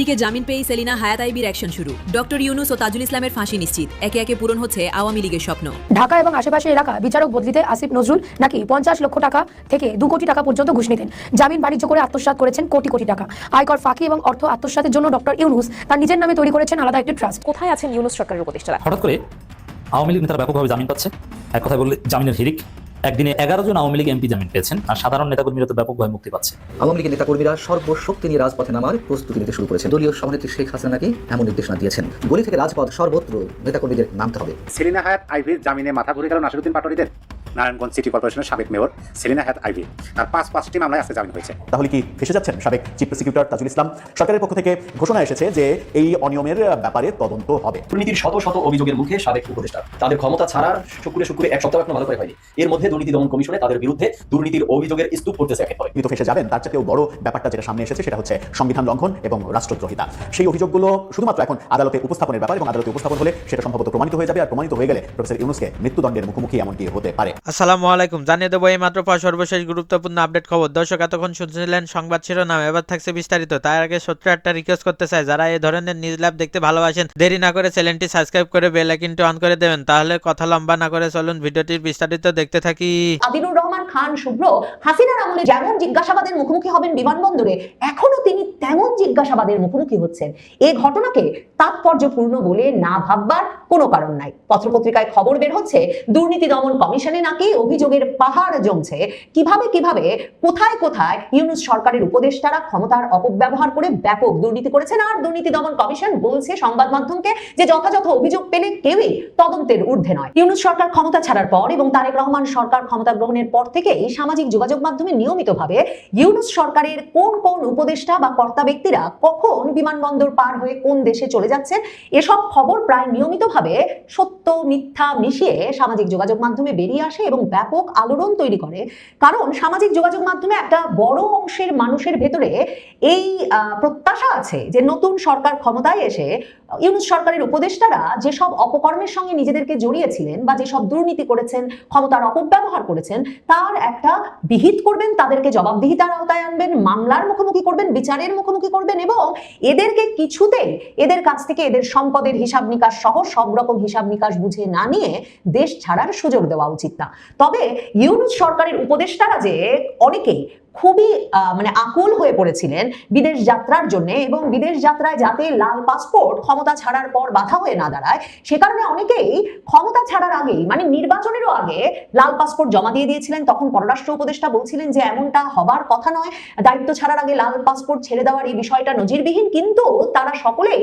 দিকে জামিন পেয়ে সেলিনা হায়াত আইবির অ্যাকশন শুরু। ডক্টর ইউনুস ও তাজুল ইসলামের ফাঁসি নিশ্চিত। একে একে পূরণ হচ্ছে আওয়ামী লীগের স্বপ্ন। ঢাকা এবং আশেপাশের এলাকা বিচারক বদলিতে আসিফ নজরুল নাকি 50 লক্ষ টাকা থেকে 2 কোটি টাকা পর্যন্ত ঘুষ নিতেন। জামিন বাণিজ্য করে আত্মসাৎ করেছেন কোটি কোটি টাকা। আয়কর ফাঁকি এবং অর্থ আত্মসাতের জন্য ডক্টর ইউনুস তার নিজের নামে তৈরি করেছেন আলাদা একটি ট্রাস্ট। কোথায় আছেন ইউনুস সরকারের উপদেষ্টারা? হঠাৎ করে আওয়ামী লীগ নেতারা ব্যাপকভাবে জামিন পাচ্ছে। এক কথা বললে জামিনের হিড়িক। একদিনে 11 জন আওয়ামী লীগ এমপি জামিন পেয়েছেন, আর সাধারণ নেতাকর্মীরা তো ব্যাপকভাবে মুক্তি পাচ্ছে। আওয়ামী লীগের নেতাকর্মীরা সর্বশক্তি নিয়ে রাজপথে নামার প্রস্তুতি নিতে শুরু করেছেন। দলীয় সভানেত্রী শেখ হাসিনা নাকি এমন নির্দেশনা দিয়েছেন, গলি থেকে রাজপথ সর্বত্র নেতাকর্মীদের নামতে হবে। সেলিনা হায়াত আইভির জামিনে মাথা ঘুরে গেল নাসিরুদ্দিন পাটোয়ারিদের। নারায়ণগঞ্জ সিটি কর্পোরেশনের সাবেক মেয়র সেলিনা হায়াত আইভি, তার পাঁচটি মামলায় আজকে জামিন হয়েছে। তাহলে কি ফেসে যাচ্ছেন সাবেক চিফ প্রসিকিউটর তাজুল ইসলাম? সরকারের পক্ষ থেকে ঘোষণা এসেছে যে এই অনিয়মের ব্যাপারে তদন্ত হবে। দুর্নীতির শত শত অভিযোগের মুখে সাবেক উপদেষ্টা তাদের ক্ষমতা ছাড়ার শুক্রে এক সপ্তাহ এখনো ভালো করে হয়নি। এর মধ্যে দুর্নীতি দমন কমিশনে তাদের বিরুদ্ধে দুর্নীতির অভিযোগের স্তূপ করতেছে একেবারে। কিন্তু ফেসে যাবেন তার চেয়েও বড় ব্যাপারটা যেটা সামনে এসেছে সেটা হচ্ছে সংবিধান লঙ্ঘন এবং রাষ্ট্রদ্রোহিতা। সেই অভিযোগগুলো শুধুমাত্র এখন আদালতে উপস্থাপনের ব্যাপার, এবং আদালতে উপস্থাপন হলে সেটা সম্ভবত প্রমাণিত হয়ে যাবে। আর প্রমাণিত হয়ে গেলে প্রফেসর ইউনুসকে মৃত্যুদণ্ডের মুখোমুখি এমনটি হতে পারে। আসসালামু আলাইকুম, জানিয়ে দেবো এই মাত্র সর্বশেষ গুরুত্বপূর্ণ আপডেট খবর। দর্শক, এতক্ষণ শুনছিলেন সংবাদ শিরোনাম, এবার থাকছে বিস্তারিত। তার আগে ছোট্ট একটা রিকোয়েস্ট করতে চাই, যারা এই ধরনের নিউজ ল্যাব দেখতে ভালোবাসেন, দেরি না করে চ্যানেলটি সাবস্ক্রাইব করে বেল আইকনটি অন করে দেবেন। তাহলে কথা লম্বা না করে চলুন ভিডিওটির বিস্তারিত দেখতে থাকি। আদিলুর রহমান খান শুভ্র হাসিনার আমলে যেমন জিজ্ঞাসাবাদের মুখোমুখি হবেন বিমানবন্দরে, এখনো তিনি তেমন জিজ্ঞাসাবাদের মুখোমুখি হচ্ছেন। এই ঘটনাকে তাৎপর্যপূর্ণ বলে না ভাববার কোনো কারণ নাই। পত্রপত্রিকায় খবর বের হচ্ছে দুর্নীতি দমন কমিশনে নাকি অভিযোগের পাহাড় জমছে। কিভাবে কোথায় ইউনুস সরকারের উপদেষ্টারা ক্ষমতার অপব্যবহার করে ব্যাপক দুর্নীতি করেছেন। আর দুর্নীতি দমন কমিশন বলছে সংবাদ মাধ্যমকে যে যথাযথ অভিযোগ পেলে কেউই তদন্তের ঊর্ধ্বে নয়। ইউনুস সরকার ক্ষমতা ছাড়ার পর এবং তারেক রহমান সরকার ক্ষমতা গ্রহণের পর থেকেই সামাজিক যোগাযোগ মাধ্যমে নিয়মিতভাবে ইউনুস সরকারের কোন উপদেষ্টা বা কর্তা ব্যক্তিরা কখন বিমানবন্দর পার হয়ে কোন দেশে চলে যাচ্ছেন, এসব খবর প্রায় নিয়মিতভাবে সত্য মিথ্যা মিশিয়ে সামাজিক যোগাযোগ মাধ্যমে বেরিয়ে আসে এবং ব্যাপক আলোড়ন তৈরি করে। কারণ সামাজিক যোগাযোগ মাধ্যমে একটা বড় অংশের মানুষের ভেতরে এই প্রত্যাশা আছে যে নতুন সরকার ক্ষমতায় এসে ইউনুস সরকারের উপদেষ্টারা যেসব অপকর্মের সঙ্গে নিজেদেরকে জড়িয়েছিলেন বা যেসব দুর্নীতি করেছেন, ক্ষমতার অপব্যবহার করেছেন, তার একটা বিহিত করবেন, তাদেরকে জবাবদিহিতার আওতায় আনবেন, মামলার মুখোমুখি করবেন, বিচারের মুখোমুখি করবেন এবং এদেরকে কিছুতেই এদের কাছ থেকে এদের সম্পদের হিসাব নিকাশ সহ সব রকম হিসাব নিকাশ বুঝে না নিয়ে দেশ ছাড়ার সুযোগ দেওয়া উচিত না। তবে ইউনুস সরকারের উপদেষ্টারা যে অনেকেই খুবই আকুল হয়ে পড়েছিলেন বিদেশ যাত্রার জন্য, এবং বিদেশ যাত্রায় যাতে লাল পাসপোর্ট ক্ষমতা ছাড়ার পর বাধা হয়ে না দাঁড়ায়, সে কারণে অনেকেই ক্ষমতা ছাড়ার আগেই নির্বাচনেরও আগে লাল পাসপোর্ট জমা দিয়ে দিয়েছিলেন। তখন পররাষ্ট্র উপদেষ্টা বলছিলেন যে এমনটা হবার কথা নয়, দায়িত্ব ছাড়ার আগে লাল পাসপোর্ট ছেড়ে দেওয়ার এই বিষয়টা নজিরবিহীন। কিন্তু তারা সকলেই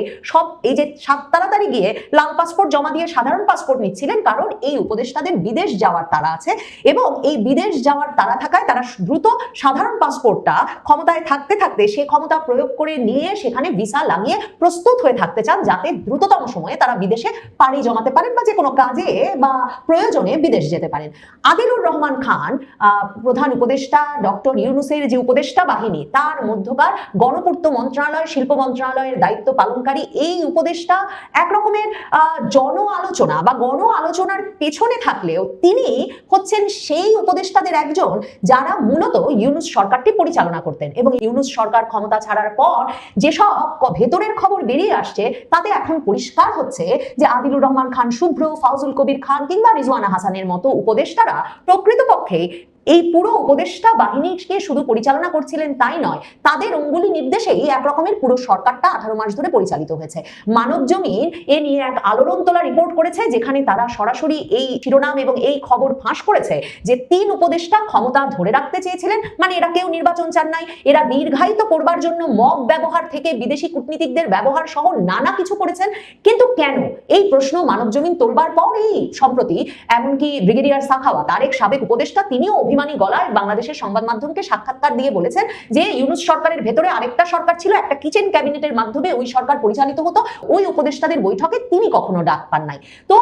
এই যে তাড়াতাড়ি গিয়ে লাল পাসপোর্ট জমা দিয়ে সাধারণ পাসপোর্ট নিচ্ছিলেন, কারণ এই উপদেষ্টাদের বিদেশ যাওয়ার তাড়া আছে এবং এই বিদেশ যাওয়ার তাড়া থাকায় তারা দ্রুত সাধারণ পাসপোর্টটা ক্ষমতায় থাকতে থাকতে সে ক্ষমতা প্রয়োগ করে নিয়ে সেখানে ভিসা লাগিয়ে প্রস্তুত হয়ে থাকতে চান, যাতে দ্রুততম সময়ে তারা বিদেশে পাড়ি জমাতে পারেন বা যে কোনো কাজে বা প্রয়োজনে বিদেশ যেতে পারেন। আদিলুর রহমান খান প্রধান উপদেষ্টা ডক্টর ইউনুসের যে উপদেষ্টা বাহিনী, তার মধ্যকার গণপূর্ত মন্ত্রণালয়, শিল্প মন্ত্রণালয়ের দায়িত্ব পালনকারী এই উপদেষ্টা এক রকমের জন আলোচনা বা গণ আলোচনার পেছনে থাকলেও তিনি হচ্ছেন সেই উপদেষ্টাদের একজন যারা মূলত ইউনুস সরকারটি পরিচালনা করতেন। এবং ইউনুস সরকার ক্ষমতা ছাড়ার পর যেসব ভেতরের খবর বেরিয়ে আসছে তাতে এখন পরিষ্কার হচ্ছে যে আদিলুর রহমান খান শুভ্র, ফাউজুল কবির খান কিংবা রিজওয়ানা হাসানের মতো উপদেষ্টারা প্রকৃতপক্ষে এই পুরো উপদেষ্টা বাহিনীকে শুধু পরিচালনা করছিলেন তাই নয়, তাদের অঙ্গুলি নির্দেশেই এক রকমের পুরো সরকারটা 18 মাস ধরে পরিচালিত হয়েছে। মানব জমিন এ নিয়ে এক আলোড়ন তোলা রিপোর্ট করেছে, যেখানে তারা সরাসরি এই শিরোনাম এবং এই খবর ফাঁস করেছে যে 3 উপদেষ্টা ক্ষমতা ধরে রাখতে চেয়েছিলেন। এরা কেউ নির্বাচন চান নাই, এরা দীর্ঘায়িত করবার জন্য মব ব্যবহার থেকে বিদেশি কূটনীতিকদের ব্যবহার সহ নানা কিছু করেছেন। কিন্তু কেন, এই প্রশ্ন মানব জমিন তোলবার পর এই সম্প্রতি এমনকি ব্রিগেডিয়ার সাখাওয়াত, আরেক সাবেক উপদেষ্টা, তিনিও অভিমানী গলায় বাংলাদেশের সংবাদ মাধ্যমকে সাক্ষাৎকার দিয়ে বলেছেন যে ইউনুস সরকারের ভেতরে আরেকটা সরকার ছিল, একটা কিচেন ক্যাবিনেটের মাধ্যমে ওই সরকার পরিচালিত হতো, ওই উপদেষ্টাদের বৈঠকে তিনি কখনো ডাক পান নাই। তো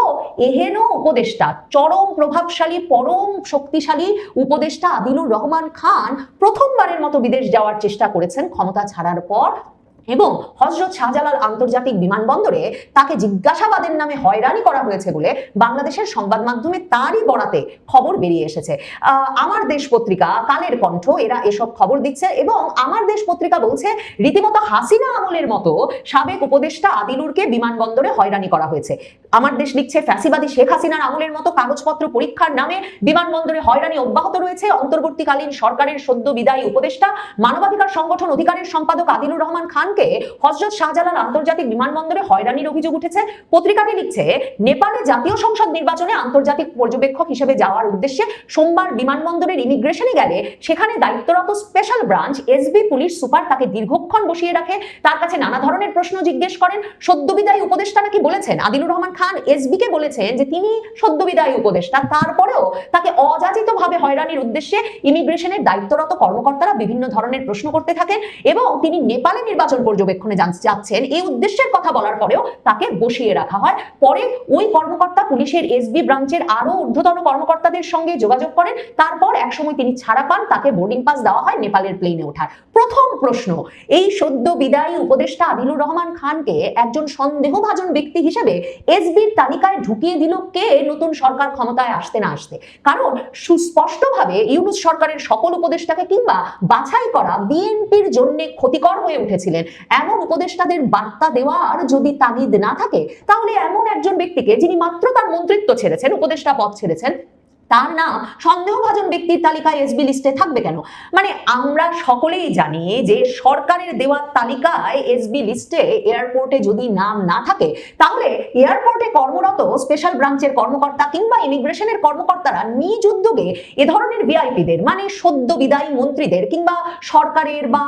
এহেন উপদেষ্টা, চরম প্রভাবশালী, পরম শক্তিশালী উপদেষ্টা আদিলুর রহমান খান প্রথমবারের মতো বিদেশ যাওয়ার চেষ্টা করেছেন ক্ষমতা ছাড়ার পর। এবং হযরত শাহজালাল আন্তর্জাতিক বিমানবন্দরে তাকে জিজ্ঞাসাবাদের নামে হয়রানি করা হয়েছে বলে বাংলাদেশের সংবাদ মাধ্যমে তারই বরাতে খবর বেরিয়ে এসেছে। আমার দেশ পত্রিকা, কালের কণ্ঠ এরা এসব খবর দিচ্ছে এবং আমার দেশ পত্রিকা বলছে রীতিমতো হাসিনা আমলের মতো সাবেক উপদেষ্টা আদিলুরকে বিমানবন্দরে হয়রানি করা হয়েছে। আমার দেশ লিখছে ফ্যাসিবাদী শেখ হাসিনার আমলের মতো কাগজপত্র পরীক্ষার নামে বিমানবন্দরে হয়রানি অব্যাহত রয়েছে। অন্তর্বর্তীকালীন সরকারের সদ্য বিদায়ী উপদেষ্টা মানবাধিকার সংগঠন অধিকারের সম্পাদক আদিলুর রহমান খানকে হযরত শাহজালাল আন্তর্জাতিক বিমানবন্দরে হয়রানির অভিযোগ উঠেছে। পত্রিকাটি লিখছে নেপালে জাতীয় সংসদ নির্বাচনে আন্তর্জাতিক পর্যবেক্ষক হিসেবে যাওয়ার উদ্দেশ্যে সোমবার বিমানবন্দরের ইমিগ্রেশনে গেলে সেখানে দায়িত্বরত special branch SB police super তাকে দীর্ঘক্ষণ বসিয়ে রাখে, তার কাছে নানা ধরনের প্রশ্ন জিজ্ঞেস করেন। সদ্য বিদায়ী উপদেষ্টা নাকি বলেছেন, আদিলুর রহমান খান এসবি কে বলেছেন যে তিনি সদ্য বিদায়ী উপদেষ্টা, তারপরেও তাকে অযাচিতভাবে হয়রানির উদ্দেশ্যে ইমিগ্রেশনের দায়িত্বরত কর্মকর্তারা বিভিন্ন ধরনের প্রশ্ন করতে থাকেন এবং তিনি নেপালে নির্বাচন পর্যবেক্ষণে যাচ্ছেন এই উদ্দেশ্যের কথা বলার পরেও তাকে বসিয়ে রাখা হয়। পরে ওই কর্মকর্তা পুলিশের এসবি ব্রাঞ্চের আরো ঊর্ধ্বতন কর্মকর্তাদের সঙ্গে যোগাযোগ করেন, তারপর একসময় তিনি ছাড়া পান, তাকে বোর্ডিং পাস দেওয়া হয় নেপালের প্লেনে ওঠার। প্রথম প্রশ্ন, এই সদ্য বিদায়ী উপদেষ্টা আদিলুর রহমান খানকে একজন সন্দেহভাজন ব্যক্তি হিসেবে এসবির তালিকায় ঢুকিয়ে দিল কে নতুন সরকার ক্ষমতায় আসতে না আসতে? কারণ সুস্পষ্টভাবে ইউনূস সরকারের সকল উপদেষ্টাকে কিংবা বাছাই করা বিএনপির জন্য ক্ষতিকর হয়ে উঠেছিলেন এমন উপদেষ্টাদের বার্তা দেওয়ার যদি তাগিদ না থাকে, তাহলে এমন একজন ব্যক্তিকে যিনি মাত্র তার মন্ত্রিত্ব ছেড়েছেন, উপদেষ্টা পদ ছেড়েছেন, তার নাম সন্দেহভাজন ব্যক্তির তালিকায় এসবি লিস্টে থাকবে কেন? মানে আমরা সকলেই জানি যে সরকারের দেওয়া তালিকায় এসবি লিস্টে এয়ারপোর্টে যদি নাম না থাকে তাহলে এয়ারপোর্টে কর্মরত স্পেশাল ব্রাঞ্চের কর্মকর্তা কিংবা ইমিগ্রেশনের কর্মকর্তারা নিজ উদ্যোগে এ ধরনের ভিআইপিদের মানে সদ্য বিদায়ী মন্ত্রীদের কিংবা সরকারের বা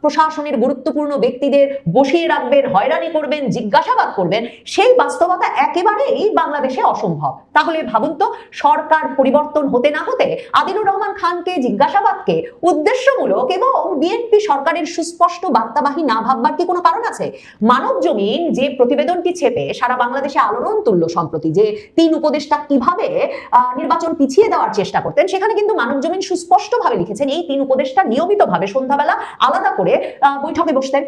প্রশাসনের গুরুত্বপূর্ণ ব্যক্তিদের বসিয়ে রাখবেন, হয়রানি করবেন, জিজ্ঞাসাবাদ করবেন। সেই বাস্তবতা একেবারেই বাংলাদেশে অসম্ভব। তাহলে ভাবুন তো, সরকার পরিবর্তন হতে না হতে আদিলুর রহমান খানকে জিজ্ঞাসাবাদকে উদ্দেশ্যমূলক এবং বিএনপি সরকারের সুস্পষ্ট বার্তাবাহী না ভাববার কি কোনো কারণ আছে? মানব জমিন যে প্রতিবেদনটি ছেপে সারা বাংলাদেশে আলোড়ন তুলল সম্প্রতি, যে 3 উপদেষ্টা কিভাবে নির্বাচন পিছিয়ে দেওয়ার চেষ্টা করতেন, সেখানে কিন্তু মানব জমিন সুস্পষ্টভাবে লিখেছেন এই 3 উপদেষ্টা নিয়মিতভাবে সন্ধ্যাবেলা আলাদা করে বৈঠকে বসতেন।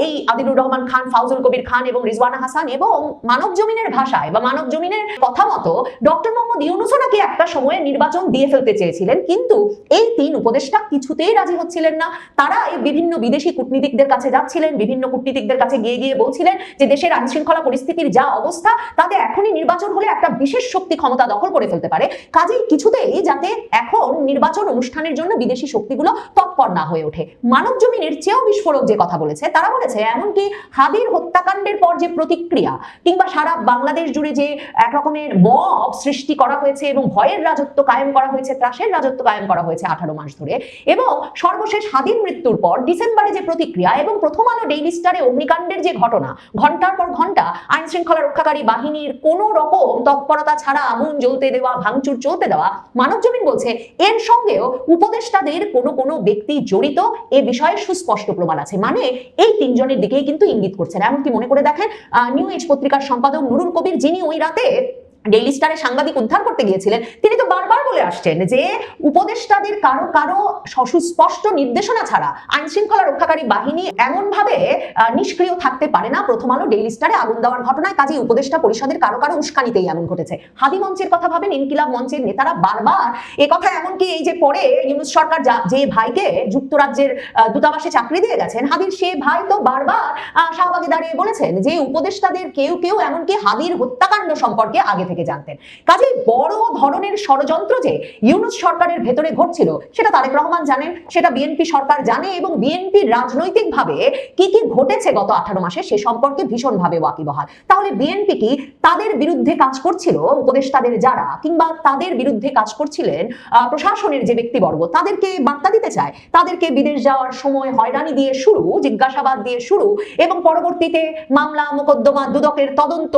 এই আদিলুর রহমান খান, ফাউজুল কবির খান এবং রিজওয়ানা হাসান। এবং মানব জমিনের ভাষায় বা মানব জমিনের কথা মতো ডক্টর মোহাম্মদ ইউনূসও নাকি একটা সময়ে নির্বাচন দিয়ে ফেলতে চেয়েছিলেন, কিন্তু এই 3 উপদেষ্টা কিছুতেই রাজি হচ্ছিলেন না। তারা এই বিভিন্ন বিদেশি কূটনীতিকদের কাছে যাচ্ছিলেন, বিভিন্ন কূটনীতিকদের কাছে গিয়ে গিয়ে বলছিলেন যে দেশের আইন শৃঙ্খলা পরিস্থিতির যা অবস্থা তাতে এখনই নির্বাচন হলে একটা বিশেষ শক্তি ক্ষমতা দখল করে ফেলতে পারে, কাজেই কিছুতেই যাতে এখন নির্বাচন অনুষ্ঠানের জন্য বিদেশি শক্তিগুলো তৎপর না হয়ে ওঠে। মানব জমিনের চেয়েও বিস্ফোরক যে কথা বলেছে, তারা বলেছে এমনকি হাদির হত্যাকাণ্ডের পর যে প্রতিক্রিয়া কিংবা সারা বাংলাদেশ জুড়ে যে এক রকমের মব সৃষ্টি করা হয়েছে এবং ভয়ের রাজত্ব কায়েম করা হয়েছে, ত্রাসের রাজত্ব কায়েম করা হয়েছে 18 মাস ধরে, এবং সর্বশেষ হাদির মৃত্যুর পর ডিসেম্বরে যে প্রতিক্রিয়া এবং প্রথম আলো ডেইলি স্টারে অগ্নিকাণ্ডের যে ঘটনা, ঘন্টার পর ঘন্টা আইন শৃঙ্খলা রক্ষাকারী বাহিনীর কোন রকম তৎপরতা ছাড়া আগুন জ্বলতে দেওয়া, ভাঙচুর চলতে দেওয়া, মানব জমিন বলছে এর সঙ্গেও উপদেষ্টাদের কোনো ব্যক্তি জড়িত এ বিষয়ে সুস্পষ্ট প্রমাণ আছে। মানে এই 3 জনের দিকেই কিন্তু ইঙ্গিত করছেন। এমনকি মনে করে দেখেন নিউ এজ পত্রিকার সম্পাদক নুরুল কবির, যিনি ওই রাতে ডেইলি স্টারে সাংবাদিক উদ্ধার করতে গিয়েছিলেন, তিনি তো বারবার বলে আসছেন যে উপদেষ্টাদের কারো সুস্পষ্ট নির্দেশনা ছাড়া আইন শৃঙ্খলা রক্ষাকারী বাহিনী এমন ভাবে নিষ্ক্রিয় থাকতে পারে না প্রথম আলো ডেইলি স্টারে আগুন দেওয়ার ঘটনায়। কাজে উপদেষ্টা পরিষদের কারো উস্কানিতেই এমন ঘটেছে। হাদি মঞ্চের কথা ভাবেন, ইনকিলাব মঞ্চের নেতারা বারবার এ কথা, এমনকি এই যে পরে ইউনূস সরকার যে ভাইকে যুক্তরাজ্যের দূতাবাসে চাকরি দিয়ে গেছেন, হাদির সে ভাই তো বারবার শাহবাগে দাঁড়িয়ে বলেছেন যে উপদেষ্টাদের কেউ এমনকি হাদির হত্যাকাণ্ড সম্পর্কে আগে থেকে জানতেন। কাজেই বড় ধরনের ষড়যন্ত্র যে ইউনূস সরকারের ভেতরে ঘটছিল সেটা তারেক রহমান জানেন, সেটা বিএনপি সরকার জানে, এবং বিএনপি রাজনৈতিকভাবে কি ঘটেছে গত 18 মাসে সে সম্পর্কে ভীষণভাবে ওয়াকিবহাল। তাহলে বিএনপি কি তাদের বিরুদ্ধে কাজ করছিল, উপদেষ্টাদের যারা, কিংবা তাদের বিরুদ্ধে কাজ করছিলেন প্রশাসনের যে ব্যক্তিবর্গ, তাদেরকে বার্তা দিতে চায়, তাদেরকে বিদেশ যাওয়ার সময় হয়রানি দিয়ে শুরু, জিজ্ঞাসাবাদ দিয়ে শুরু, এবং পরবর্তীতে মামলা মোকদ্দমা, দুদকের তদন্ত,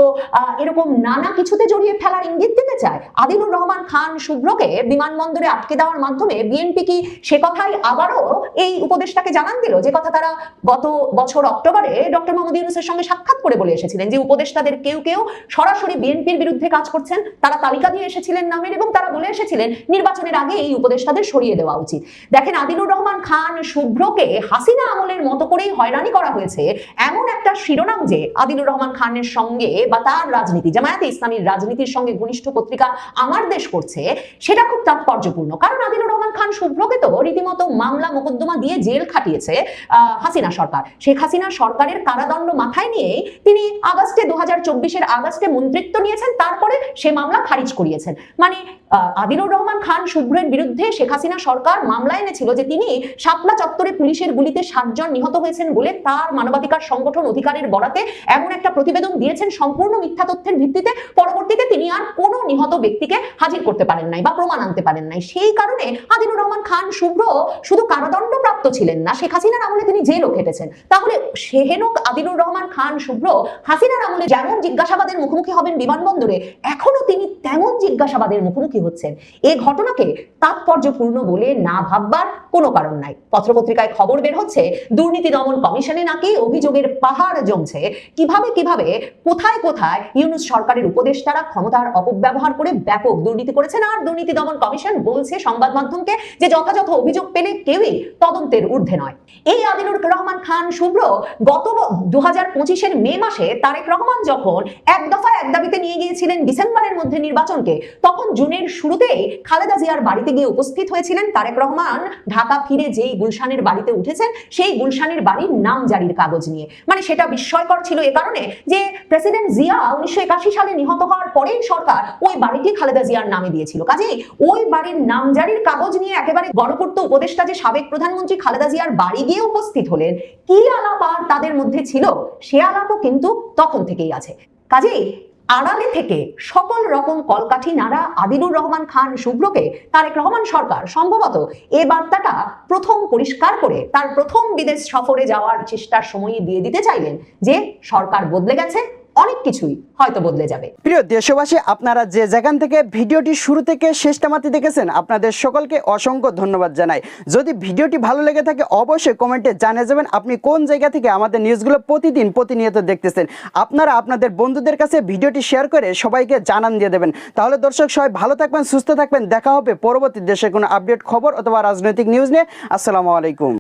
এরকম নানা কিছুতে জড়িয়ে সরিয়ে ফেলার ইঙ্গিত দিতে চায়? আদিলুর রহমান খান শুভ্রকে বিমানবন্দরে আটকে দেওয়ার মাধ্যমে বিএনপি কি সে কথাই আবারও এই উপদেষ্টাকে জানান দিল, যে কথা তারা গত বছর অক্টোবরে ডক্টর মোহাম্মদ ইউনূসের সঙ্গে সাক্ষাৎ করে বলে এসেছিলেন, যে উপদেষ্টাদের কেউ কেউ সরাসরি বিএনপির বিরুদ্ধে কাজ করছেন, তারা তালিকা দিয়ে এসেছিলেন নামের, এবং তারা বলে এসেছিলেন নির্বাচনের আগে এই উপদেষ্টাদের সরিয়ে দেওয়া উচিত। দেখেন, আদিলুর রহমান খান শুভ্রকে হাসিনা আমলের মতো করেই হয়রানি করা হয়েছে এমন একটা শিরোনাম যে আদিলুর রহমান খানের সঙ্গে বা তার রাজনীতি, জামায়াতে ইসলামীর রাজনীতির সঙ্গে ঘনিষ্ঠ পত্রিকা আমার দেশ করছে, সেটা খুব তাৎপর্যপূর্ণ। কারণ আদিলুর রহমান খান শুভ্রকে তো রীতিমতো মামলা মোকদ্দমা দিয়ে জেল খাটিয়েছে হাসিনা সরকার। শেখ হাসিনা সরকারের কারাদণ্ড মাথায় নিয়েই তিনি আগস্টে 2024-এর আগস্টে মন্ত্রিত্ব নিয়েছেন, তারপরে সে মামলা খারিজ করিয়েছেন। মানে আদিলুর রহমান খান শুভ্রের বিরুদ্ধে শেখ হাসিনা সরকার মামলা এনেছিল যে তিনি শাপলা চত্বরে পুলিশের গুলিতে 7 জন নিহত হয়েছেন বলে তার মানবাধিকার সংগঠন অধিকারের বরাতে এমন একটা প্রতিবেদন দিয়েছেন সম্পূর্ণ মিথ্যা তথ্যের ভিত্তিতে। পরবর্তীতে তিনি আর কোনো নিহত ব্যক্তিকে হাজির করতে পারেন নাই বা প্রমাণ আনতে পারেন নাই। সেই কারণে আদিলুর রহমান খান শুভ্র শুধু কারাদণ্ডপ্রাপ্ত ছিলেন না, শেখ হাসিনার আমলে তিনি জেলও খেটেছেন। তাহলে সেহেনক আদিলুর রহমান খান শুভ্র হাসিনার আমলে যেমন জিজ্ঞাসাবাদের মুখোমুখি হবেন বিমানবন্দরে, এখনো তিনি তেমন জিজ্ঞাসাবাদের মুখোমুখি হচ্ছেন। এই ঘটনাকে তাৎপর্যপূর্ণ বলে না ভাববার কোনো কারণ নাই। পত্রপত্রিকায় খবর বের হচ্ছে দুর্নীতি দমন কমিশনে নাকি অভিযোগের পাহাড় জমছে। কিভাবে কোথায় কোথায় ইউনূস সরকারের উপদেষ্টারা ক্ষমতার অপব্যবহার করে ব্যাপক দুর্নীতি করেছেন। আর দুর্নীতি দমন কমিশন বলছে সংবাদ মাধ্যমকে যে যথাযথ অভিযোগ পেলে কেউই তদন্তের ঊর্ধ্বে নয়। এই আদিলুর রহমান খান শুভ্র গত 2025-এর মে মাসে তারেক রহমান যখন এক দফায় এক দাবিতে নিয়ে গিয়েছিলেন ডিসেম্বরের মধ্যে নির্বাচনকে, তখন জুনের শুরুতেই খালেদা জিয়ার বাড়িতে গিয়ে উপস্থিত হয়েছিলেন তারেক রহমান। ঢাকা ফিরে যেই গুলশানের বাড়িতে উঠেছেন, সেই গুলশানের বাড়ির নাম জারির কাগজ নিয়ে। মানে সেটা বিস্ময়কর ছিল এ কারণে যে প্রেসিডেন্ট জিয়া 1981 সালে নিহত হওয়ার পরেই সরকার ওই বাড়িটি খালেদা জিয়ার নামে দিয়েছিল। কাজেই ওই বাড়ির নাম জারির কাগজ নিয়ে একেবারে গণপূর্ত উপদেষ্টা যে সাবেক প্রধানমন্ত্রী খালেদা জিয়ার বাড়ি গিয়ে উপস্থিত হলেন, কি আলাপ আর তাদের মধ্যে ছিল সে আলাপও কিন্তু তখন থেকেই আছে। কাজেই আড়ালে থেকে সকল রকম কলকাঠি নাড়া আদিলুর রহমান খান শুভ্রকে তারেক রহমান সরকার সম্ভবত এ বার্তাটা প্রথম পরিষ্কার করে তার প্রথম বিদেশ সফরে যাওয়ার চেষ্টার সময়ই দিয়ে দিতে চাইলেন যে সরকার বদলে গেছে, অনেক কিছুই হয়তো বদলে যাবে। প্রিয় দেশবাসী, আপনারা যে যেখান থেকে ভিডিওটি শুরু থেকে শেষটা মাত্র দেখেছেন, আপনাদের সকলকে অসংখ্য ধন্যবাদ জানাই। যদি ভিডিওটি ভালো লেগে থাকে অবশ্যই কমেন্টে জানিয়ে যাবেন আপনি কোন জায়গা থেকে আমাদের নিউজগুলো প্রতিনিয়ত দেখতেছেন। আপনারা আপনাদের বন্ধুদের কাছে ভিডিওটি শেয়ার করে সবাইকে জানান দিয়ে দেবেন। তাহলে দর্শক সবাই ভালো থাকবেন, সুস্থ থাকবেন। দেখা হবে পরবর্তী দেশের কোনো আপডেট খবর অথবা রাজনৈতিক নিউজ নিয়ে। আসসালামু আলাইকুম।